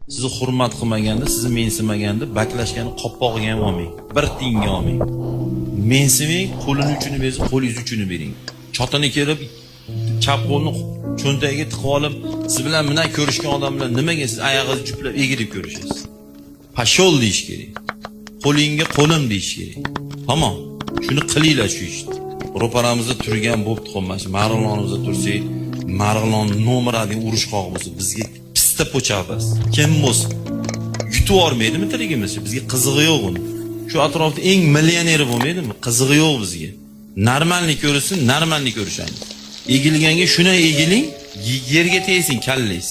Sizni hurmat qilmaganda, sizni mensimaganda baklashgani qoppog'iga ham olmang. Bir tiyinga olmang. Mensimang, qo'lini uchini bersa, qo'lingiz uchini bering. Chotini kelib, chap qo'lni cho'ntagiga tiqib olib, siz bilan bunday ko'rishgan odam bilan nimaga siz oyog'ingizni juplab egilib ko'rishasiz? Pashol deyish kerak. Qo'lingga qo'lim deyish kerak. Tamom. Shuni qilinglar shu ishni. Ro'paramizda turgan bo'pti xo'mash. Marg'ilonimizda tursak, Marg'ilon nomerading urush qog'i bo'lsa, bizga pista po'chaqdas. Kim bo'lsa yutib olmaydimi tirigimizcha? Bizga qizig'i yo'q uni. Shu atrofda eng millioneri bo'lmaydimi? Qizig'i yo'q bizga. Normalni ko'rsin, normalni ko'rishamiz. Egilganga shuna egiling, yerga tegsin kallangiz.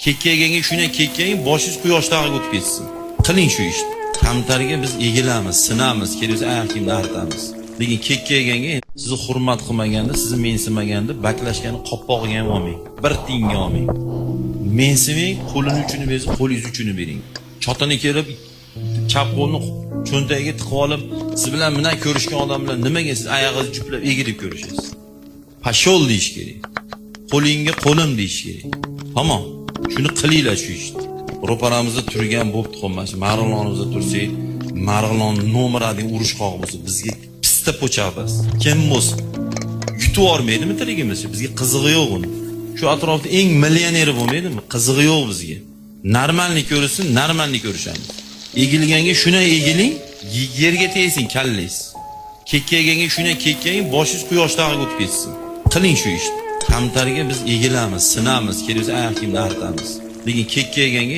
Kekkaganga shuna kekkaying, boshingiz quyoshdagiga o'tib ketsin. Qiling shu ishni. Kamtarga biz egilamiz, sinamiz, kelsa oyoq kiyimni artamiz. Lekin kekkaganga sizni hurmat qilmaganda, sizni mensimaganda baklashgani qoppog'iga ham olmang. Bir tiyinga olmang. Mensimang, qo'lini uchini bersa, qo'lingiz uchini bering. Chotini kelib, chap qo'lni cho'ntagiga tiqib olib, siz bilan bunday ko'rishgan odam bilan nimaga siz oyog'ingizni juplab egilib ko'rishasiz? Pashol deyish kerak. Qo'lingga qo'lim deyish kerak. Tamom. Shuni qilinglar shu ishni. Ro'paramizda turgan bo'pti xo'mash. Marg'ilonimizda tursak, Marg'ilon nomerading urush qog'i bo'lsa, bizga pista po'chaqdas. Kim bo'lsa yutib olmaydimi tirigimizcha? Bizga qizig'i yo'q uni. Shu atrofda eng millioneri bo'lmaydimi? Qizig'i yo'q bizga. Normalni ko'rsin, normalni ko'rishamiz. Egilganga shuna egiling, yerga tegsin kallangiz. Kekkaganga shuna kekkaying, boshingiz quyoshdagiga o'tib ketsin. Qiling shu ishni. Kamtarga biz egilamiz, sinamiz, kelsa oyoq kiyimni artamiz. Lekin kekkaganga